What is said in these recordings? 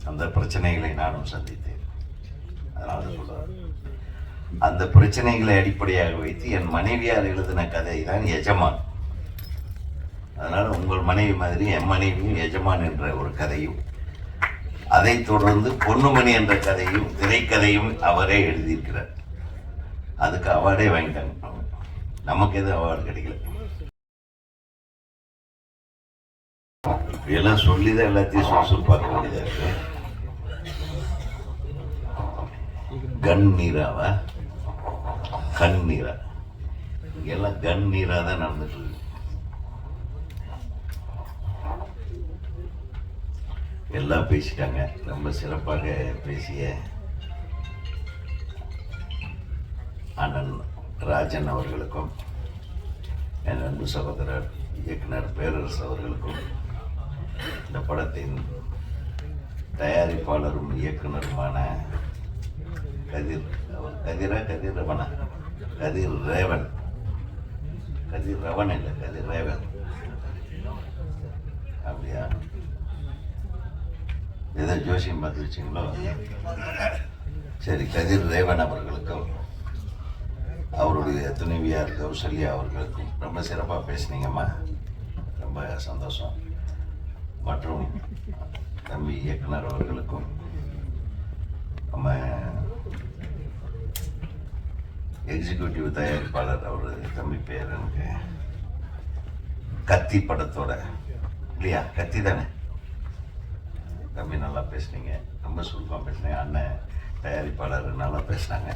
அந்த பிரச்சனைகளை நானும் சந்தித்தேன். அதனால சொல்றேன், அந்த பிரச்சனைகளை அடிப்படையாக வைத்து என் மனைவியார் எழுதின கதை தான் எஜமான். அதனால உங்கள் மனைவி மாதிரி என் மனைவியும் எஜமான் என்ற ஒரு கதையும், அதை தொடர்ந்து பொன்னுமணி என்ற கதையும் திரைக்கதையும் அவரே எழுதியிருக்கிறார். அதுக்கு அவார்டே வாங்கிட்டாங்க. நமக்கு எதுவும் அவார்டு கிடைக்கல. இப்படியெல்லாம் சொல்லிதான் எல்லாத்தையும் சுறுசுறுப்பாக்க வேண்டியதா இருக்கு. கண்ணீராவா கண்ணீரா? இங்கெல்லாம் கண்ணீரா தான் நடந்துட்டு இருக்கு. எல்லாம் பேசிட்டாங்க. ரொம்ப சிறப்பாக பேசிய அண்ணன் ராஜன் அவர்களுக்கும், என் அன்பு சகோதரர் இயக்குனர் பேரரசு அவர்களுக்கும், இந்த படத்தின் தயாரிப்பாளரும் இயக்குனருமான கதிர் ரேவன் இல்லை கதிர் ரேவன், அப்படியா? ஏதோ ஜோசியம் பார்த்து வச்சிங்களோ? சரி, கதிர் ரேவன் அவர்களுக்கும் அவருடைய துணைவியார் கௌசல்யா அவர்களுக்கும் ரொம்ப சிறப்பாக பேசுனீங்கம்மா, ரொம்ப சந்தோஷம். மற்றும் தம்பி இயக்குனர் அவர்களுக்கும், நம்ம எக்ஸிக்யூட்டிவ் தயாரிப்பாளர் அவர் தம்பி பேர் எனக்கு கத்தி படத்தோட இல்லையா, கத்தி தானே தம்பி, நல்லா பேசுனீங்க, ரொம்ப சுருக்கமாக பேசுனீங்க. அண்ணன் தயாரிப்பாளர் நல்லா பேசினாங்க.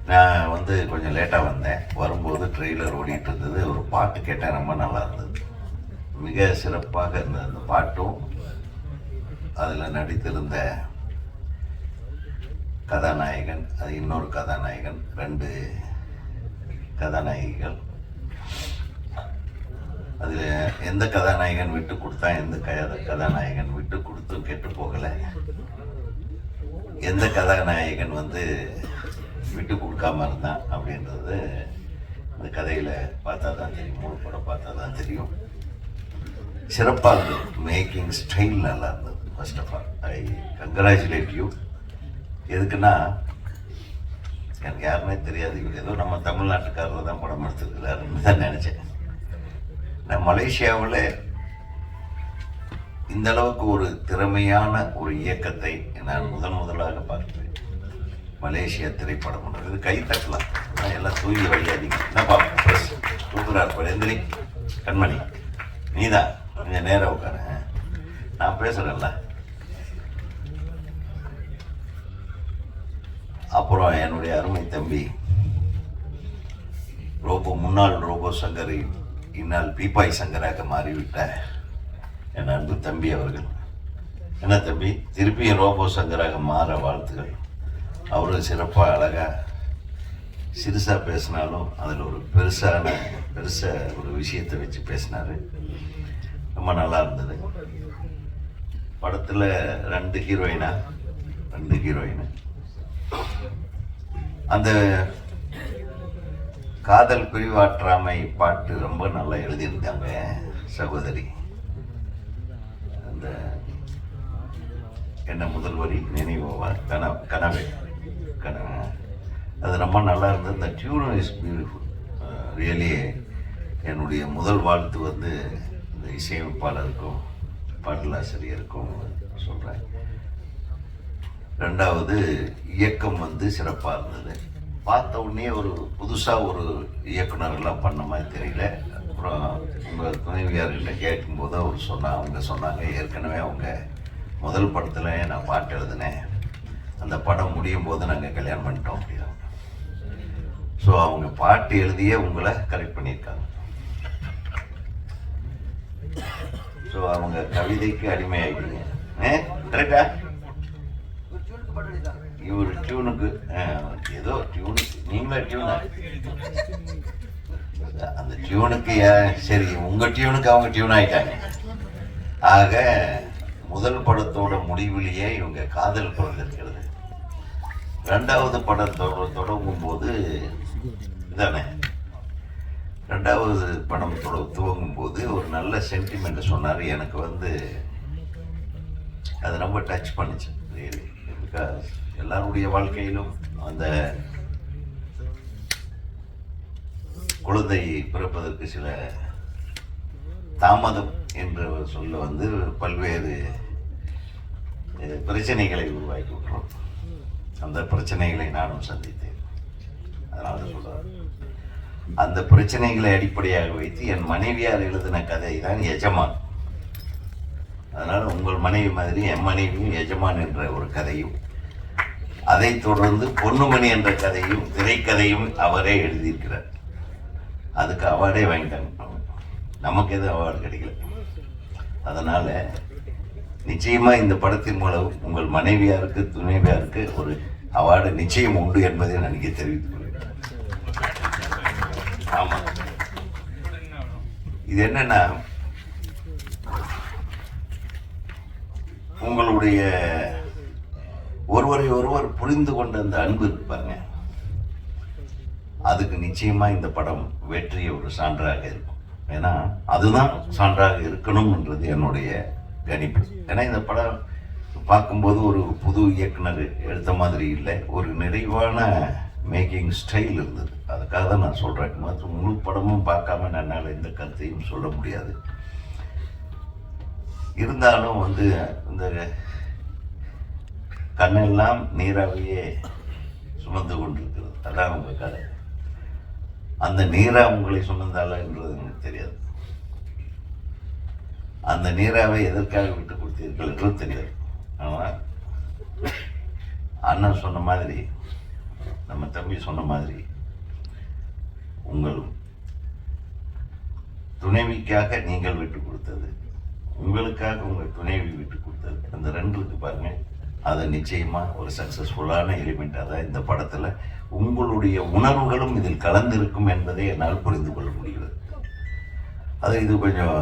நான் கொஞ்சம் லேட்டாக வந்தேன். வரும்போது ட்ரெய்லர் ஓடிட்டு இருந்தது. ஒரு பாட்டு கேட்டேன், ரொம்ப நல்லா இருந்தது, மிக சிறப்பாக இருந்தது அந்த பாட்டும். அதில் நடித்திருந்த கதாநாயகன், அது இன்னொரு கதாநாயகன், 2 கதாநாயகிகள். அதில் எந்த கதாநாயகன் விட்டு கொடுத்தா, எந்த கதாநாயகன் விட்டு கொடுத்தும் கெட்டு போகலை, எந்த கதாநாயகன் விட்டு கொடுக்காம இருந்தான் அப்படின்றது இந்த கதையில் பார்த்தா தான் தெரியும், முழு படம் பார்த்தா தான் தெரியும். சிறப்பாக இருந்தது. மேக்கிங் ஸ்டைல் நல்லா இருந்தது. First of all I congratulate you. எதுக்குன்னா, எனக்கு யாருமே தெரியாது, இவர் ஏதோ நம்ம தமிழ்நாட்டுக்காரர் தான் படம் எடுத்துருக்கிறாருன்னு தான் நினச்சேன். நான் மலேசியாவில் இந்த அளவுக்கு ஒரு திறமையான ஒரு இயக்கத்தை நான் முதலாக பார்க்கிறேன். மலேசியா திரைப்படம் பண்ணுறது கை தட்டலாம், எல்லாம் தூங்கி வழியாதீங்க. என்னப்பா ப்ரெஸ் சூப்பராக இருப்பார். எந்திரி கண்மணி, நீதான் கொஞ்சம் நேரம் உட்கார, நான் பேசுகிறேன்ல. அப்புறம் என்னுடைய அருமை தம்பி முன்னாள் ரோபோ சங்கரை இந்நாள் பீப்பாய் சங்கராக மாறிவிட்ட என் அன்பு தம்பி அவர்கள். என்ன தம்பி, திருப்பியும் ரோபோ சங்கராக மாற வாழ்த்துகள். அவரும் சிறப்பாக அழகாக சிறுசாக பேசினாலும் அதில் ஒரு பெருசாக ஒரு விஷயத்தை வச்சு பேசினார். ரொம்ப நல்லா இருந்தது. படத்தில் 2 ஹீரோயின். அந்த காதல் பிரிவாற்றாமை பாட்டு ரொம்ப நல்லா எழுதியிருந்தாங்க சகோதரி. அந்த என்ன முதல் வரி நினைவோவா, கனவே அது ரொம்ப நல்லா இருந்தது. இந்த டியூன் இஸ் பியூட்டிஃபுல். ரியலி என்னுடைய முதல் வாழ்த்து இந்த இசையமைப்பாளருக்கும் பாடலாசிரியருக்கும் சொல்கிறேன். 2வது இயக்கம் சிறப்பாக இருந்தது. பார்த்த உடனே ஒரு புதுசாக ஒரு இயக்குனரெல்லாம் பண்ண மாதிரி தெரியல. அப்புறம் உங்கள் துணைவியார்கிட்ட கேட்கும்போது அவங்க சொன்னாங்க, ஏற்கனவே அவங்க முதல் படத்தில் நான் பாட்டு எழுதினேன், அந்த படம் முடியும் போது நாங்கள் கல்யாணம் பண்ணிட்டோம் அப்படின்னா. ஸோ அவங்க பாட்டு எழுதியே உங்களை கரெக்ட் பண்ணியிருக்காங்க. ஸோ அவங்க கவிதைக்கு அடிமையாகிட்டீங்க. கரெக்டா? இவர் டியூனுக்கு ஏதோ டியூனுக்கு நீங்களா டியூனா? அந்த டியூனுக்கு சரி, உங்கள் டியூனுக்கு அவங்க டியூன் ஆகிட்டாங்க. ஆக முதல் படத்தோட முடிவிலேயே இவங்க காதல் பிறந்திருக்கிறது. 2வது படத்தோட தொடங்கும் போது இதானே, 2வது படம் துவங்கும் போது ஒரு நல்ல சென்டிமெண்ட் சொன்னார். எனக்கு அது ரொம்ப டச் பண்ணுச்சு ரியலி. பிகாஸ் எல்லாருடைய வாழ்க்கையிலும் அந்த குழந்தை பிறப்பதற்கு சில தாமதம் என்ற சொல்ல வந்து பல்வேறு பிரச்சனைகளை உருவாக்கி விட்டுரும். அந்த பிரச்சனைகளை நானும் சந்தித்தேன். அதனால சொல்றேன், அந்த பிரச்சனைகளை அடிப்படையாக வைத்து என் மனைவியார் எழுதின கதை தான் எஜமான். அதனால உங்கள் மனைவி மாதிரி என் மனைவியும் எஜமான் என்ற ஒரு கதையும், அதை தொடர்ந்து பொன்னுமணி என்ற கதையும் திரைக்கதையும் அவரே எழுதியிருக்கிறார். அதுக்கு அவார்டே வாங்கிட்டாங்க. நமக்கு எதுவும் அவார்டு கிடைக்கல. அதனால நிச்சயமா இந்த படத்தின் மூலம் உங்கள் மனைவியாருக்கு துணைவியாருக்கு ஒரு அவார்டு நிச்சயம் உண்டு என்பதை நான் இங்கே தெரிவித்துக் கொள்கிறேன். ஆமா, இது என்னன்னா உங்களுடைய ஒருவரை ஒருவர் புரிந்து கொண்ட அந்த அன்பு இருப்பாங்க, அதுக்கு நிச்சயமா இந்த படம் வெற்றிய ஒரு சான்றாக இருக்கும். ஏன்னா அதுதான் சான்றாக இருக்கணும்ன்றது என்னுடைய கணிப்பு. ஏன்னா இந்த படம் பார்க்கும்போது ஒரு புது இயக்குனர் எடுத்த மாதிரி இல்லை, ஒரு நிறைவான மேக்கிங் ஸ்டைல் இருந்தது. அதுக்காக தான் நான் சொல்கிறேன். மற்றும் முழு படமும் பார்க்காம என்னால் எந்த கருத்தையும் சொல்ல முடியாது. இருந்தாலும் வந்து இந்த கண்ணெல்லாம் நீராவையே சுமந்து கொண்டிருக்கிறது, அதான் உங்கள் கதை. அந்த நீரா உங்களை சுமந்தாலன்றது எனக்கு தெரியாது. அந்த நீராவை எதற்காக விட்டு கொடுத்தீர்கள் என்றும் தெரியாது. ஆனால் அண்ணன் சொன்ன மாதிரி, நம்ம தம்பி சொன்ன மாதிரி, உங்கள் துணைவிக்காக நீங்கள் விட்டு கொடுத்தது, உங்களுக்காக உங்கள் துணைவி விட்டு கொடுத்தது, அந்த ரெண்டு இருக்கு பாருங்க, அது நிச்சயமா ஒரு சக்சஸ்ஃபுல்லான எலிமெண்ட்டாக தான் இந்த படத்தில் உங்களுடைய உணர்வுகளும் இதில் கலந்திருக்கும் என்பதை என்னால் புரிந்து கொள்ள முடிகிறது. அது இது கொஞ்சம்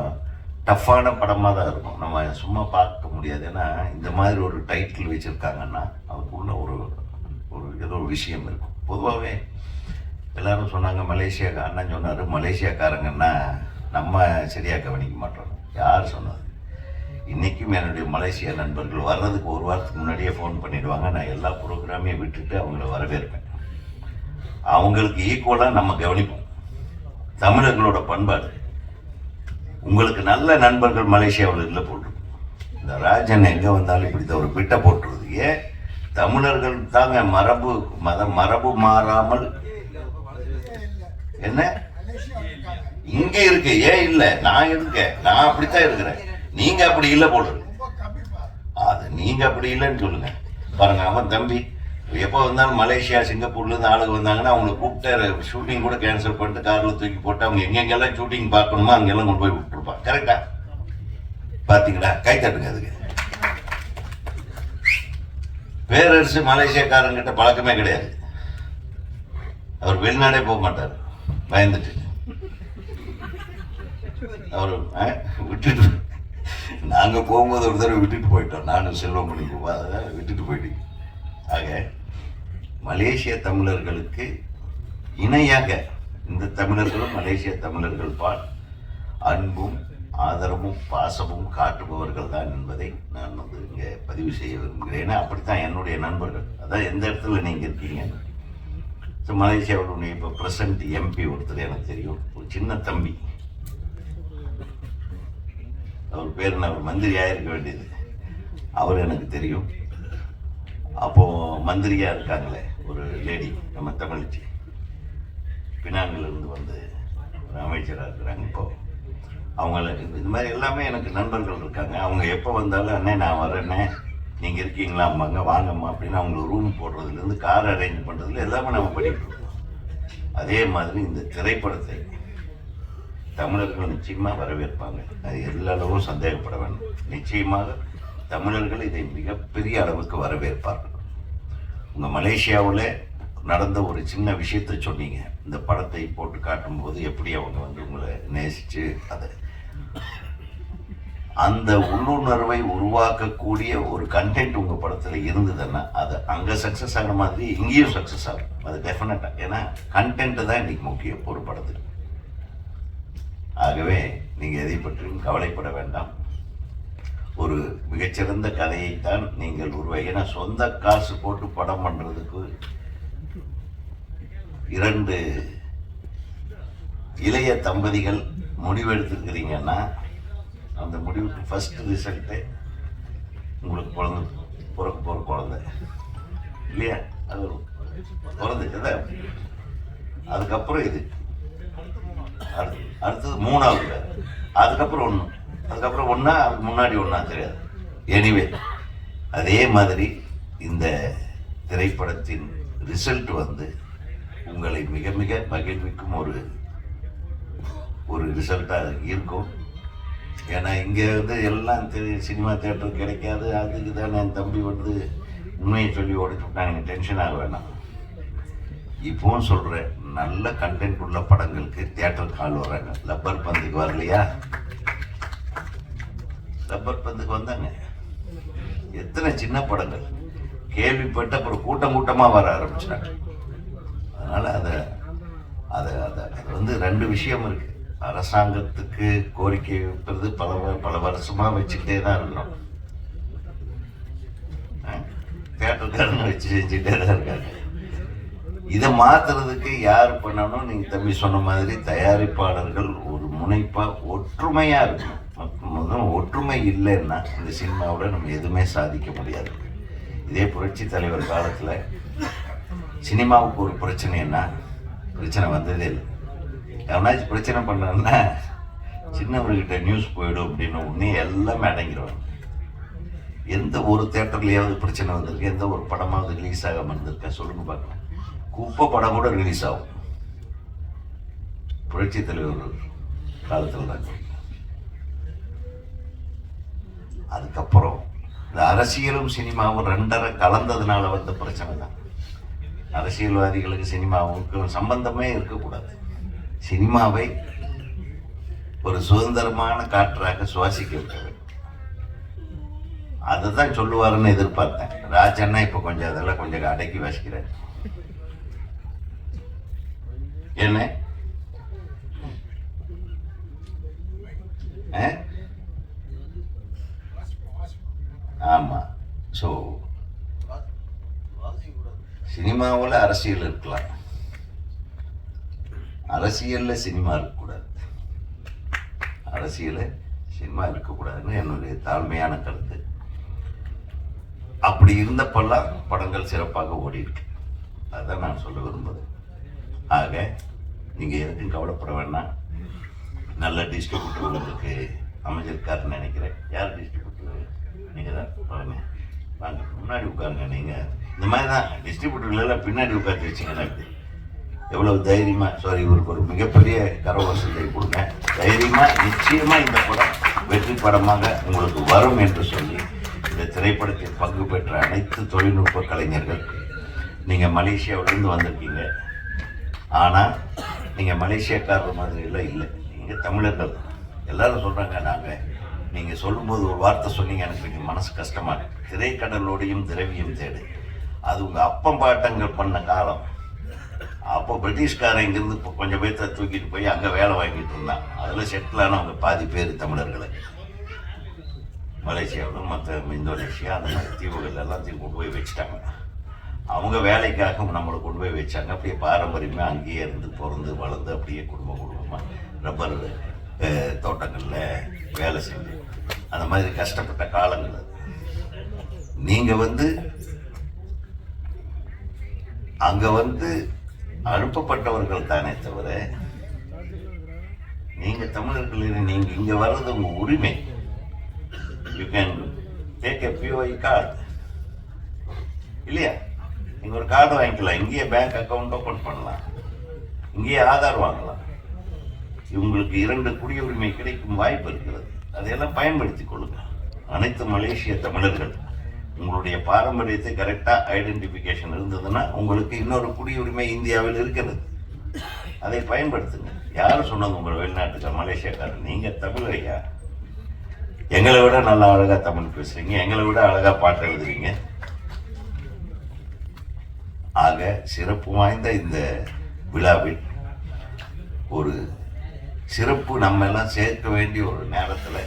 டஃப்பான படமாக தான் இருக்கும், நம்ம சும்மா பார்க்க முடியாது. ஏன்னா இந்த மாதிரி ஒரு டைட்டில் வச்சுருக்காங்கன்னா அதுக்குள்ள ஒரு ஒரு ஏதோ ஒரு விஷயம் இருக்கும். பொதுவாகவே எல்லாரும் சொன்னாங்க, மலேசியா அண்ணன் சொன்னார், மலேசியாக்காரங்கன்னா நம்ம சரியாக கவனிக்க மாட்டோம். யார் சொன்னது? இன்றைக்கும் என்னுடைய மலேசியா நண்பர்கள் வர்றதுக்கு ஒரு வாரத்துக்கு முன்னாடியே ஃபோன் பண்ணிவிடுவாங்க. நான் எல்லா ப்ரோக்ராமையும் விட்டுட்டு அவங்கள வரவேற்பேன். அவங்களுக்கு ஈக்குவலாக நம்ம கவனிப்போம். தமிழர்களோட பண்பாடு. உங்களுக்கு நல்ல நண்பர்கள் மலேசியாவில் இல்லை போட்டுருக்கும். இந்த ராஜன் எங்கே வந்தாலும் இப்படி ஒரு பிட்டை போட்டுருது. ஏன்? தமிழர்கள் தாங்க மரபு மாறாமல் என்ன இங்கே இருக்கு. ஏன் இல்லை? நான் இருக்கேன், நான் அப்படித்தான் இருக்கிறேன். நீங்க அப்படி இல்லை போடுறது. அது நீங்க அப்படி இல்லைன்னு சொல்லுங்க. பாருங்க, அவன் தம்பி எப்போ வந்தாலும் மலேசியா சிங்கப்பூர்லேருந்து ஆளுங்க வந்தாங்கன்னா அவங்களை கூப்பிட்டு ஷூட்டிங் கூட கேன்சல் பண்ணிட்டு காரில் தூக்கி போட்டு அவங்க எங்கெங்கெல்லாம் ஷூட்டிங் பார்க்கணுமோ அங்கெல்லாம் கொண்டு போய் விட்டுருப்பான். கரெக்டா? பார்த்தீங்களா? கை தட்டுங்க. அதுக்கு பேரரசு மலேசியாக்காரங்கிட்ட பழக்கமே கிடையாது. அவர் வெளிநாடே போக மாட்டார், பயந்துட்டு. அவர் விட்டுட்டு, நாங்கள் போகும்போது ஒரு தடவை விட்டுட்டு போயிட்டோம். நானும் செல்வமணி விட்டுட்டு போயிட்டீங்க. ஆக மலேசிய தமிழர்களுக்கு இணையாக இந்த தமிழர்களும் மலேசிய தமிழர்கள் பால் அன்பும் ஆதரவும் பாசமும் காட்டுபவர்கள் தான் என்பதை நான் வந்து இங்கே பதிவு செய்ய விரும்புகிறேன். ஏன்னா அப்படித்தான் என்னுடைய நண்பர்கள். அதான் எந்த இடத்துல நீங்கள் இருக்கீங்க. ஸோ மலேசியாவுடைய இப்போ ப்ரெசன்ட் எம்பி ஒருத்தர் எனக்கு தெரியும், ஒரு சின்ன தம்பி. அவர் பேர் அவர் மந்திரியாக இருக்க வேண்டியது, அவர் எனக்கு தெரியும். அப்போது மந்திரியாக இருக்காங்களே ஒரு லேடி, நம்ம தமிழ்ச்சி, பினாங்கிலிருந்து வந்து ஒரு அமைச்சராக இருக்கிறாங்க. இப்போது அவங்களுக்கு இது மாதிரி எல்லாமே எனக்கு நண்பர்கள் இருக்காங்க. அவங்க எப்போ வந்தாலும் அண்ணே நான் வரேன்னே, நீங்கள் இருக்கீங்களா அம்மாங்க, வாங்கம்மா அப்படின்னு அவங்களுக்கு ரூம் போடுறதுலேருந்து கார் அரேஞ்ச் பண்ணுறதுல எல்லாமே நம்ம பண்ணிகிட்டு இருக்கோம். அதே மாதிரி இந்த திரைப்படத்தை தமிழர்கள் நிச்சயமாக வரவேற்பாங்க. அது எல்லா அளவும் சந்தேகப்பட வேண்டும். நிச்சயமாக தமிழர்கள் இதை மிகப்பெரிய அளவுக்கு வரவேற்பார்கள். உங்கள் மலேசியாவில் நடந்த ஒரு சின்ன விஷயத்தை சொன்னீங்க, இந்த படத்தை போட்டு காட்டும்போது எப்படி அவங்க வந்து உங்களை நேசித்து அதை அந்த உள்ளுணர்வை உருவாக்கக்கூடிய ஒரு கண்டென்ட் உங்கள் படத்தில் இருந்ததுன்னா அது அங்கே சக்ஸஸ் ஆன மாதிரி இங்கேயும் சக்ஸஸ் ஆகும். அது டெஃபினட்டாக. ஏன்னா கண்டென்ட்டு தான் இன்றைக்கி முக்கியம் ஒரு படத்துக்கு. ஆகவே நீங்கள் எதை பற்றியும் கவலைப்பட வேண்டாம். ஒரு மிகச்சிறந்த கதையைத்தான் நீங்கள் ஏன்னா சொந்த காசு போட்டு படம் பண்ணுறதுக்கு 2 இளைய தம்பதிகள் முடிவெடுத்துக்கிறீங்கன்னா அந்த முடிவுக்கு ஃபர்ஸ்ட் ரிசல்ட்டு உங்களுக்கு குழந்தை பிறக்க போகிற குழந்தை இல்லையா? அது பிறந்துக்குதா? அதுக்கப்புறம் இது அடுத்தது 3வது, அதுக்கப்புறம் 1, அதுக்கப்புறம் 1, அதுக்கு முன்னாடி 1 தெரியாது. எனிவே அதே மாதிரி இந்த திரைப்படத்தின் ரிசல்ட் வந்து உங்களை மிக மிக மகிழ்விக்கும் ஒரு ரிசல்ட்டாக இருக்கும். ஏன்னா இங்கே வந்து எல்லாம் சினிமா தியேட்டர் கிடைக்காது, அதுக்கு தான் என் தம்பி வந்து உண்மையை சொல்லி ஓடிச்சுட்டா நீங்கள் டென்ஷன் ஆக வேணாம். இப்போவும் சொல்கிறேன், நல்ல கண்டென்ட் உள்ள படங்களுக்கு தியேட்டருக்கு ஆள் வர்றாங்க. லப்பர் பந்துக்கு வரலையா? லப்பர் பந்துக்கு வந்தாங்க. எத்தனை சின்ன படங்கள் கேள்விப்பட்டு அப்புறம் கூட்டமாக வர ஆரம்பிச்சிட்டாங்க. அதனால் அதை வந்து 2 விஷயம் இருக்குது. அரசாங்கத்துக்கு கோரிக்கை வைப்பது பல வருஷமாக வச்சுக்கிட்டே தான் இருக்கிறோம். தியேட்டருக்காரங்க வச்சு செஞ்சுட்டே தான் இருக்காங்க. இதை மாற்றுறதுக்கு யார் பண்ணணும்? நீங்கள் தம்பி சொன்ன மாதிரி தயாரிப்பாளர்கள் ஒரு முனைப்பாக ஒற்றுமையாக இருக்கணும். ஒற்றுமை இல்லைன்னா இந்த சினிமாவோட நம்ம எதுவுமே சாதிக்க முடியாது. இதே புரட்சி தலைவர் காலத்தில் சினிமாவுக்கு ஒரு பிரச்சனை வந்ததே இல்லை. எவனாச்சும் பிரச்சனை பண்ணான்னா சின்னவர்கிட்ட நியூஸ் போயிடும் அப்படின்னு உடனே எல்லாமே அடங்கிடுவாங்க. எந்த ஒரு தேட்டர்லையாவது பிரச்சனை வந்திருக்கு? எந்த ஒரு படமாவது ரிலீஸ் ஆகாமல் இருந்திருக்கா? சொல்லுங்க பார்க்கலாம். குப்பை படம் கூட ரிலீஸ் ஆகும் புரட்சி தலைவர் காலத்தில் தான். அதுக்கப்புறம் இந்த அரசியலும் சினிமாவும் 2 கலந்ததுனால வந்த பிரச்சனை தான். அரசியல்வாதிகளுக்கு சினிமாவுக்கு சம்பந்தமே இருக்கக்கூடாது. சினிமாவை ஒரு சுதந்திரமான காற்றாக சுவாசிக்க விட வேண்டும். அதை தான் சொல்லுவாருன்னு எதிர்பார்த்தேன். ராஜண்ணா இப்போ கொஞ்சம் அதெல்லாம் கொஞ்சம் அடக்கி வாசிக்கிறேன். என்ன ஆமாம். ஸோ சினிமாவில் அரசியல் இருக்கலாம், அரசியலில் சினிமா இருக்கக்கூடாது. அரசியலில் சினிமா இருக்கக்கூடாதுன்னு என்னுடைய தாழ்மையான கருத்து. அப்படி இருந்தப்பெல்லாம் படங்கள் சிறப்பாக ஓடி இருக்கு. அதுதான் நான் சொல்ல விரும்புகிறேன். ஆக நீங்கள் எதுக்கும் கவலைப்பட வேண்டாம். நல்ல டிஸ்ட்ரிபியூட்டர் உங்களுக்கு அமைஞ்சிருக்காருன்னு நினைக்கிறேன். யார் டிஸ்ட்ரிபியூட்டர்? நீங்கள் தான். பாருங்க, வாங்க முன்னாடி உட்காருங்க. நீங்கள் இந்த மாதிரி தான் டிஸ்ட்ரிபியூட்டர்லாம் பின்னாடி உட்காந்து வச்சிங்கன்னா எவ்வளவு தைரியமாக இவருக்கு ஒரு மிகப்பெரிய கரவசத்தை கொடுங்க. தைரியமாக நிச்சயமாக இந்த படம் வெற்றி படமாக உங்களுக்கு வரும் என்று சொல்லி இந்த திரைப்படத்தில் பங்கு பெற்ற அனைத்து தொழில்நுட்ப கலைஞர்கள், நீங்கள் மலேசியாவிலேருந்து வந்திருக்கீங்க. ஆனால் நீங்கள் மலேசியாக்காரர் மாதிரியெல்லாம் இல்லை, நீங்கள் தமிழர்கள். எல்லாரும் சொல்கிறாங்க, நீங்கள் சொல்லும்போது ஒரு வார்த்தை சொன்னீங்க, எனக்கு கொஞ்சம் மனசு கஷ்டமாக இருக்கு. திரைக்கடலோடையும் திரவியம் தேடு. அது உங்கள் அப்பம் பாட்டங்கள் பண்ண காலம். அப்போ பிரிட்டிஷ்காரன் இங்கிருந்து இப்போ கொஞ்சம் பேர்த்த தூக்கிட்டு போய் அங்கே வேலை வாங்கிட்டு இருந்தான். அதில் செட்டிலானவங்க பாதி பேர் தமிழர்களை மலேசியாவில் மற்ற இந்தோனேஷியா அந்த மாதிரி தீவுகள் எல்லாத்தையும் கொண்டு போய் வச்சுட்டாங்க. அவங்க வேலைக்காக நம்மளை கொண்டு போய் வச்சாங்க. அப்படியே பாரம்பரியமாக அங்கேயே இருந்து பிறந்து வளர்ந்து அப்படியே குடும்பமாக ரப்பர் தோட்டங்களில் வேலை செஞ்சு அந்த மாதிரி கஷ்டப்பட்ட காலங்கள். நீங்கள் அங்கே அனுப்பப்பட்டவர்கள் தானே தவிர நீங்கள் தமிழர்கள். நீங்கள் இங்கே வர்றது உங்கள் உரிமை. You can take a POI card இல்லையா? நீங்கள் ஒரு கார்டு வாங்கிக்கலாம், இங்கேயே பேங்க் அக்கௌண்ட் ஓப்பன் பண்ணலாம், இங்கேயே ஆதார் வாங்கலாம். உங்களுக்கு 2 குடியுரிமை கிடைக்கும் வாய்ப்பு இருக்கிறது. அதையெல்லாம் பயன்படுத்திக் கொள்ளுங்கள். அனைத்து மலேசிய தமிழர்கள் உங்களுடைய பாரம்பரியத்தை கரெக்டாக ஐடென்டிஃபிகேஷன் இருந்ததுன்னா உங்களுக்கு இன்னொரு குடியுரிமை இந்தியாவில் இருக்கிறது. அதை பயன்படுத்துங்க. யாரும் சொன்னது உங்களை வெளிநாட்டுக்கார மலேசியாக்காரர்? நீங்கள் தமிழரையா? எங்களை விட நல்லா அழகாக தமிழ் பேசுகிறீங்க, எங்களை விட அழகாக பாட்டு எழுதுறீங்க. ஆக சிறப்பு வாய்ந்த இந்த விழாவில் ஒரு சிறப்பு நம்ம எல்லாம் சேர்க்க வேண்டிய ஒரு நேரத்தில்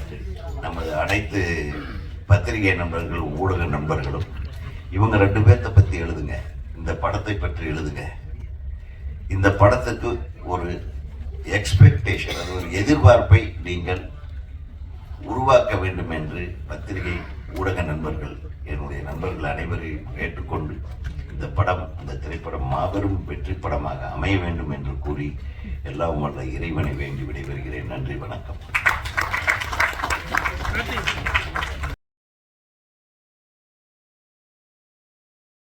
நமது அனைத்து பத்திரிகை நண்பர்களும் ஊடக நண்பர்களும் இவங்க 2 பேர்த்த பற்றி எழுதுங்க, இந்த படத்தை பற்றி எழுதுங்க. இந்த படத்துக்கு ஒரு எக்ஸ்பெக்டேஷன், அது ஒரு எதிர்பார்ப்பை நீங்கள் உருவாக்க வேண்டும் என்று பத்திரிகை ஊடக நண்பர்கள், என்னுடைய நண்பர்கள் அனைவரையும் ஏற்றுக்கொண்டு இந்த திரைப்படம் மாபெரும் வெற்றி படமாக அமைய வேண்டும் என்று கூறி எல்லாம் வல்ல இறைவனை வேண்டி விடைபெறுகிறேன். நன்றி, வணக்கம்.